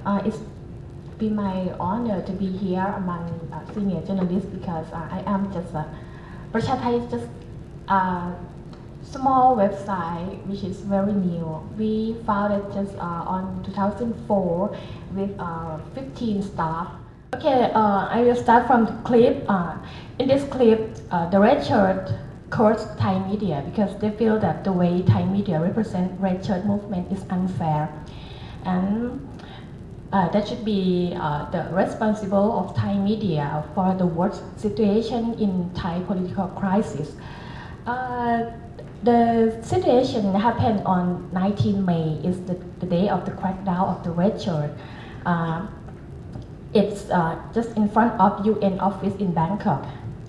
It's been my honor to be here among senior journalists because I am just Prasha Thai is just a small website which is very new. We founded just on 2004 with 15 staff. Okay, I will start from the clip. In this clip, the red shirt quotes Thai media because they feel that the way Thai media represent red shirt movement is unfair, and that should be the responsible of Thai media for the worst situation in Thai political crisis. The situation happened on 19 May, is the day of the crackdown of the red shirt. It's just in front of UN office in Bangkok.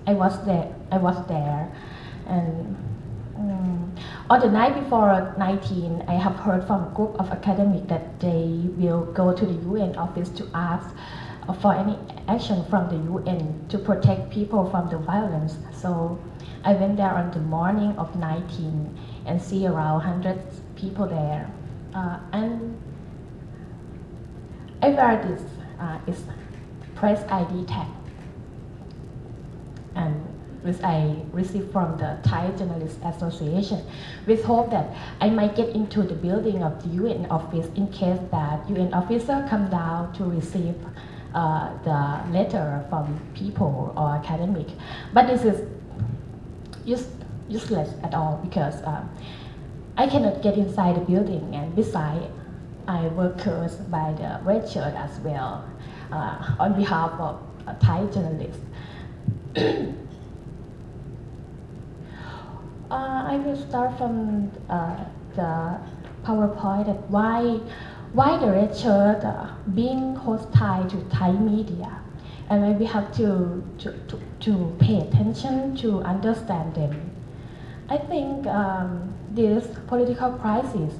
I was there, and on the night before 19, I have heard from a group of academics that they will go to the UN office to ask for any action from the UN to protect people from the violence. So I went there on the morning of 19 and see around 100 people there, and I wear this is press ID tag, and which I received from the Thai Journalists Association, with hope that I might get into the building of the UN office in case that UN officer come down to receive the letter from people or academic. But this is useless at all because I cannot get inside the building, and besides, I workers by the red shirt as well on behalf of Thai journalists. I will start from the PowerPoint that why the red shirt being hostile to Thai media, and we have to pay attention to understand them. I think this political crisis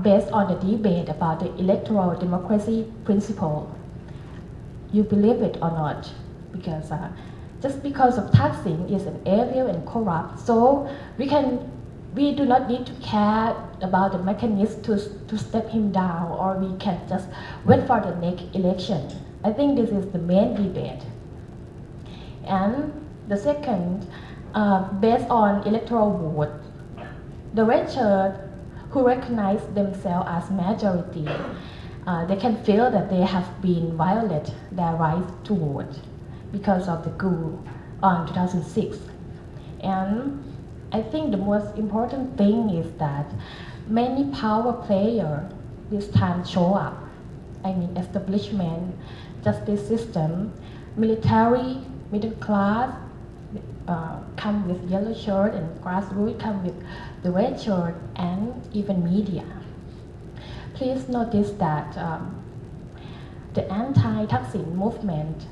based on the debate about the electoral democracy principle. You believe it or not, because just because of Thaksin is an evil and corrupt, so we do not need to care about the mechanism to step him down, or we can just wait for the next election. I think this is the main debate. And the second, based on electoral vote, the red shirt who recognize themselves as majority, they can feel that they have been violated their right to vote because of the coup on 2006. And I think the most important thing is that many power players this time show up. I mean establishment, justice system, military, middle class, come with yellow shirt, and grassroots come with the red shirt, and even media. Please notice that the anti-Thaksin movement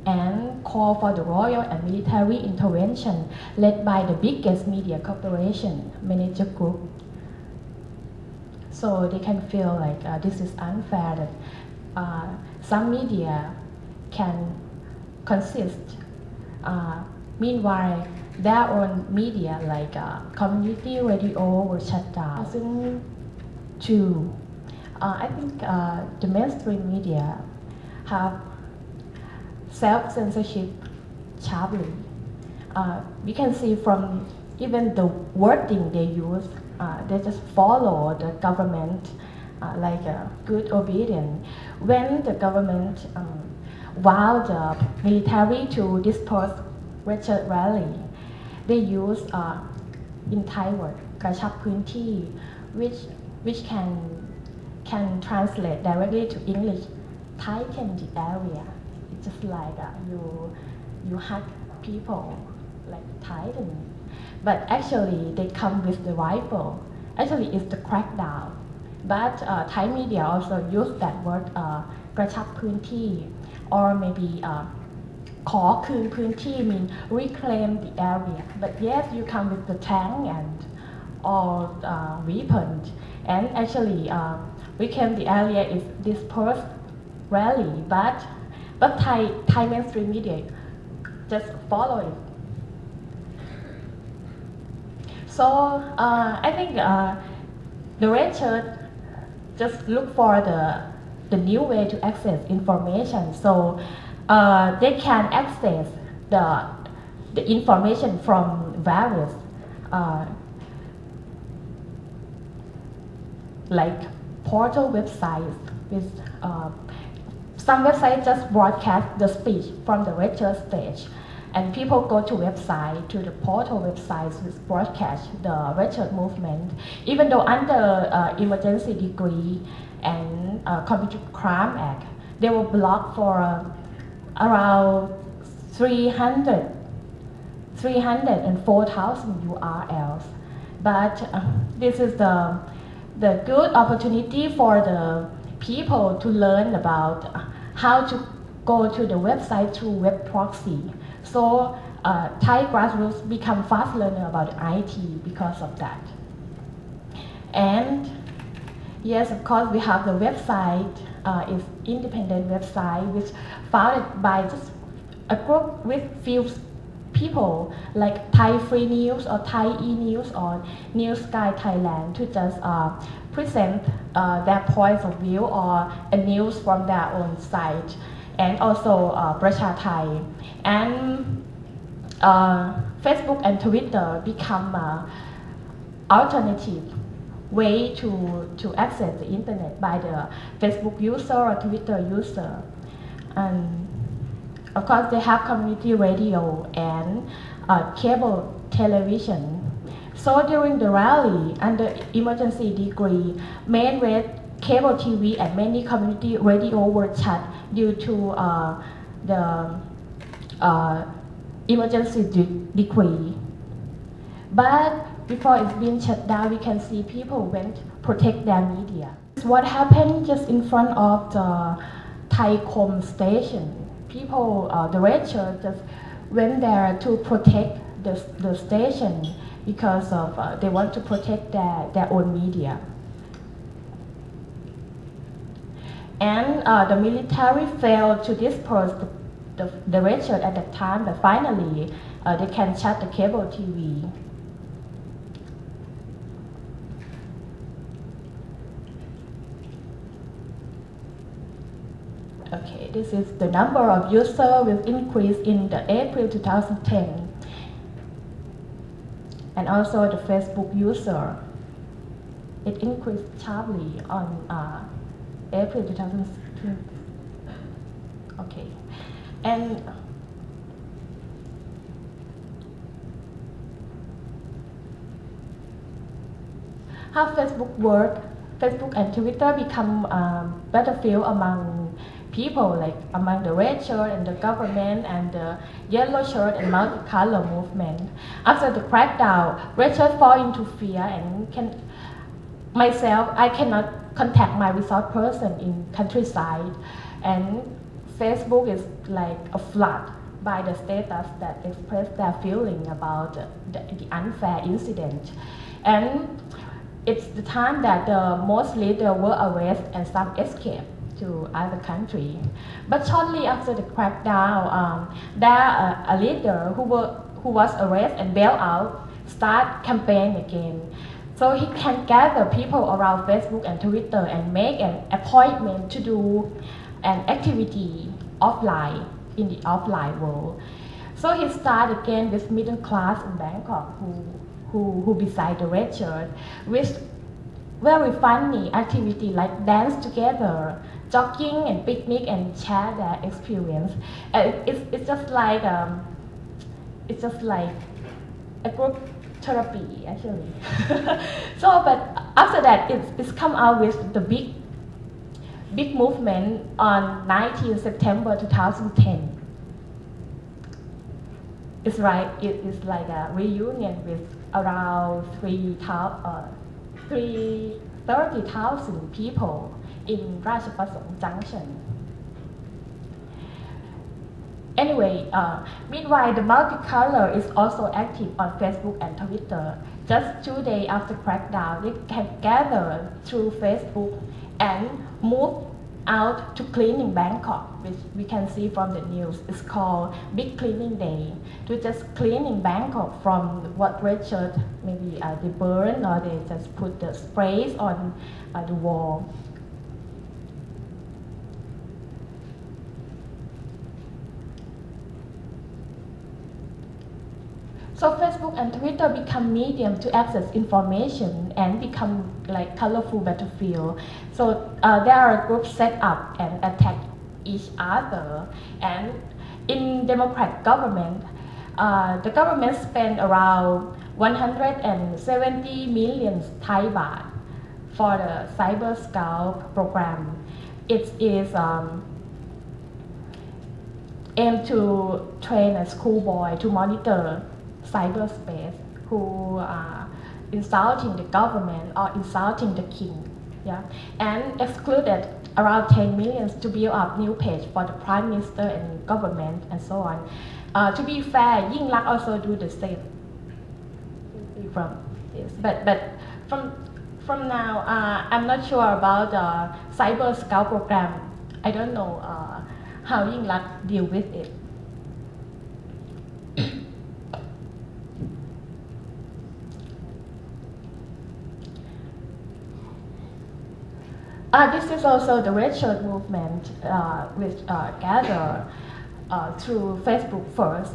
and call for the royal and military intervention led by the biggest media corporation, Manager Group. So they can feel like this is unfair, that some media can consist. Meanwhile, their own media like community radio were shut down. 2002, I think the mainstream media have self-censorship sharply. We can see from even the wording they use, they just follow the government like a good obedience. When the government vowed the military to disperse red shirt rally, they use in Thai word กระชับพื้นที่ which can translate directly to English, tighten the area. It's just like you hug people, like tighten. But actually they come with the rifle. Actually it's the crackdown. But Thai media also use that word กระชับพื้นที่ or maybe ขอคืนพื้นที่ mean reclaim the area. But yes, you come with the tank and all weapons, and actually reclaim the area is dispersed rally. But Thai mainstream media just follow it. So I think the red shirt just look for the the new way to access information. So they can access the information from various like portal websites with some websites just broadcast the speech from the lecture stage, and people go to website, to the portal websites which broadcast the lecture movement. Even though under emergency degree and Computer Crime Act, they were blocked for around 304,000 URLs. But this is the good opportunity for the people to learn about how to go to the website through web proxy. So Thai grassroots become fast learner about IT because of that. And yes, of course, we have the website. It's independent website which founded by just a group with few people like Thai Free News or Thai E-News or New Sky Thailand to just present their points of view or a news from their own site, and also Pracha Thai. And Facebook and Twitter become alternative way to access the internet by the Facebook user or Twitter user. And of course, they have community radio and cable television. So during the rally, under emergency degree, main red cable TV and many community radio were shut due to the emergency decree. But before it's been shut down, we can see people went protect their media. What happened just in front of the Thaikom station? People, the red shirt just went there to protect the station because of they want to protect their own media. And the military failed to disperse the red shirt at that time, but finally they can shut the cable TV. Okay, this is the number of users will increase in the April 2010. And also the Facebook user, it increased sharply on April 2010. Okay, and how Facebook work? Facebook and Twitter become battlefield among people, like among the red shirt and the government and the yellow shirt and multicolor movement. After the crackdown, red shirt fall into fear and I cannot contact my resource person in countryside, and Facebook is like a flood by the status that express their feeling about the unfair incident. And it's the time that most leaders were arrested and some escaped to other country. But shortly after the crackdown, a leader who was arrested and bailed out start campaign again. So he can gather people around Facebook and Twitter and make an appointment to do an activity offline, in the offline world. So he started again with middle class in Bangkok who beside the red shirt, with very funny activity like dance together, jogging and picnic and share their experience. It's just like a group therapy actually. So, but after that, it's come out with the big movement on 19 September 2010. It's right. It is like a reunion with around 30,000 people in Ratchaprasong Junction. Anyway, meanwhile, the multicolor is also active on Facebook and Twitter. Just 2 days after crackdown, they can gather through Facebook and move out to cleaning Bangkok, which we can see from the news. It's called Big Cleaning Day, to just cleaning Bangkok from what red shirt, maybe they burn or they just put the sprays on the wall. and Twitter become medium to access information and become like colorful battlefield. So there are groups set up and attack each other. And in democratic government, the government spent around 170 million Thai baht for the Cyber Scout program. It is aimed to train a schoolboy to monitor cyberspace who are insulting the government or insulting the king. Yeah? And excluded around 10 million to build up new page for the prime minister and government and so on. To be fair, Yingluck also do the same from this. But from now, I'm not sure about the Cyber Scout program. I don't know how Yingluck deal with it. This is also the red shirt movement, which gathered through Facebook first,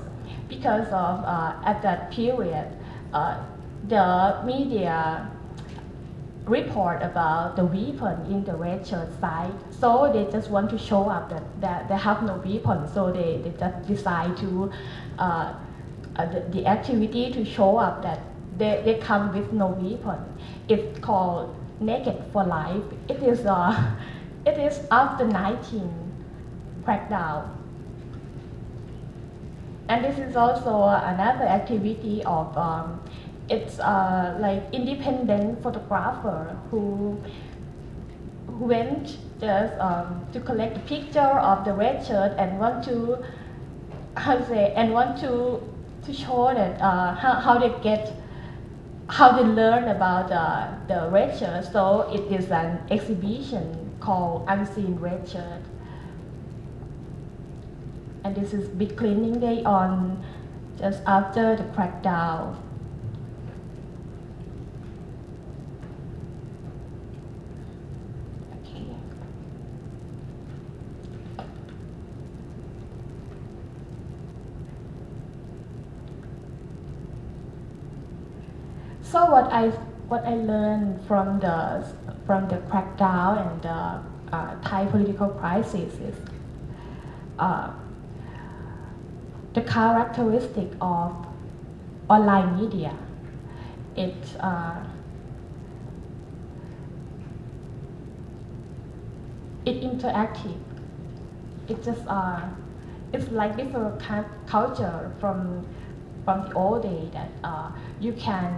because of at that period, the media report about the weapon in the red shirt side. So they just want to show up that they have no weapon. So they just decide to the activity to show up that they come with no weapon. It's called Naked for Life. It is after 19 crackdown. And this is also another activity of it's like independent photographer who went just to collect a picture of the red shirt and want to show that how they learn about the red shirt. So it is an exhibition called Unseen Red Shirt. And this is big cleaning day on just after the crackdown. Okay. So what I learned from the crackdown and the Thai political crisis is the characteristic of online media. It's interactive. It just it's like different kind of culture from the old day that you can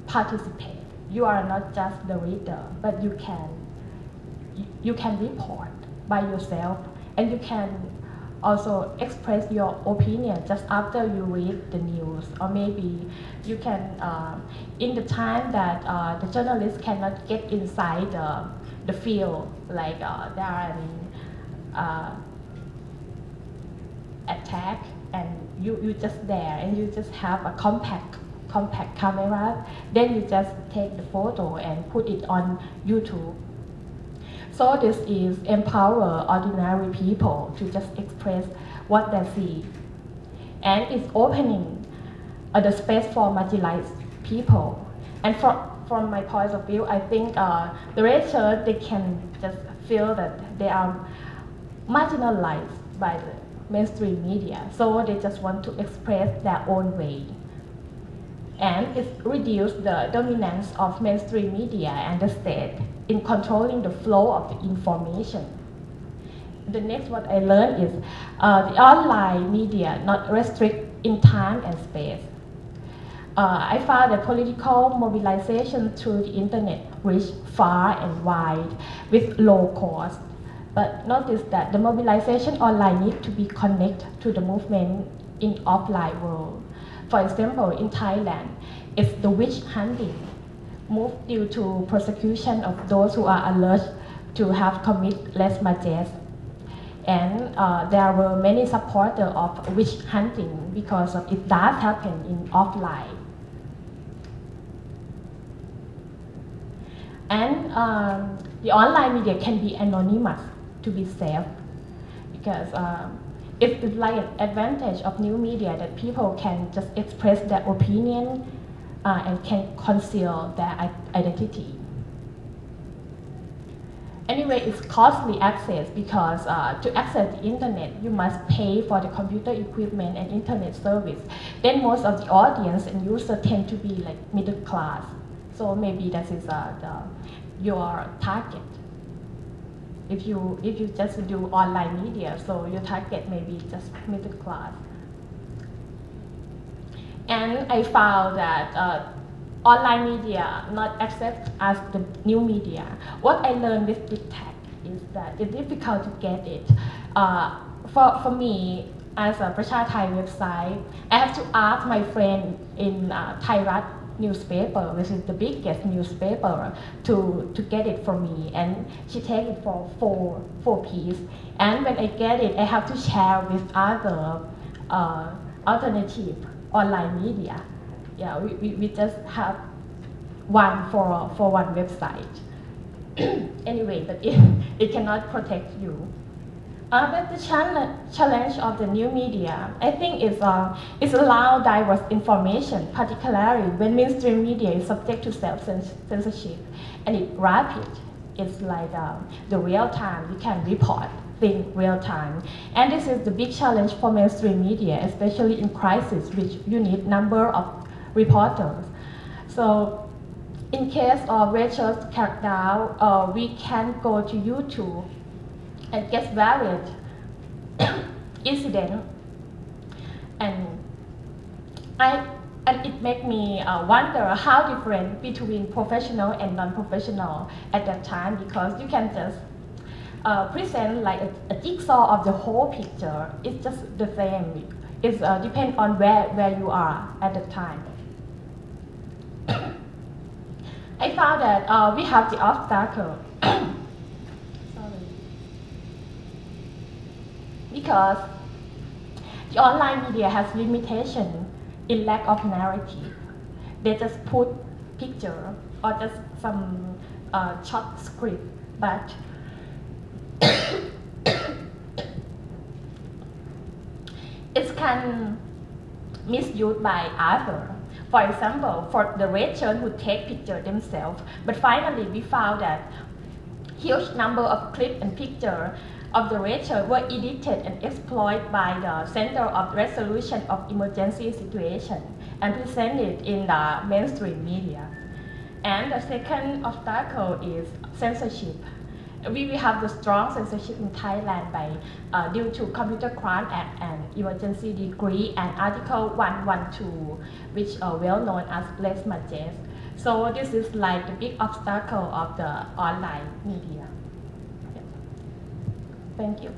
participate. You are not just the reader, but you can report by yourself, and you can also express your opinion just after you read the news, or maybe you can in the time that the journalist cannot get inside the field, like there are an attack and you just there and you just have a compact camera, then you just take the photo and put it on YouTube. So this is empower ordinary people to just express what they see. And it's opening the space for marginalized people. And from my point of view, I think the red shirt, they can just feel that they are marginalized by the mainstream media. So they just want to express their own way. And it reduced the dominance of mainstream media and the state in controlling the flow of the information. The next what I learned is the online media not restrict in time and space. I found that political mobilization through the internet reached far and wide with low cost. But notice that the mobilization online needs to be connected to the movement in offline world. For example, in Thailand, it's the witch hunting moved due to persecution of those who are alleged to have committed less marriages. And there were many supporters of witch hunting because of it does happen in offline. And the online media can be anonymous to be safe, because it's like an advantage of new media that people can just express their opinion and can conceal their identity. Anyway, it's costly access because to access the internet, you must pay for the computer equipment and internet service. Then most of the audience and users tend to be like middle class. So maybe that is your target. If you just do online media, so your target may be just middle class. And I found that online media not accept as the new media. What I learned with big tech is that it's difficult to get it. For me, as a Prasha Thai website, I have to ask my friend in Thailand newspaper, which is the biggest newspaper, to get it for me, and she take it for four piece. And when I get it, I have to share with other alternative online media. Yeah, we just have one for one website. Anyway, but it cannot protect you. But the challenge of the new media, I think, is allow diverse information, particularly when mainstream media is subject to self-censorship, and it's rapid. It's like the real time, you can report things real time. And this is the big challenge for mainstream media, especially in crisis, which you need number of reporters. So in case of Rachel's crackdown, we can go to YouTube and get varied incident, and it made me wonder how different between professional and non-professional at that time, because you can just present like a jigsaw of the whole picture. It's just the same. It depends on where you are at the time. I found that we have the obstacle. Because the online media has limitation in lack of narrative. They just put picture or just some short script, but it can misused by others. For example, for the Rachel who take picture themselves, but finally we found that huge number of clips and pictures of the Rachel were edited and exploited by the Center of Resolution of Emergency Situation and presented in the mainstream media. And the second obstacle is censorship. We have the strong censorship in Thailand due to Computer Crime Act and Emergency Decree and Article 112, which are well known as lèse majesté. So this is like the big obstacle of the online media. Thank you.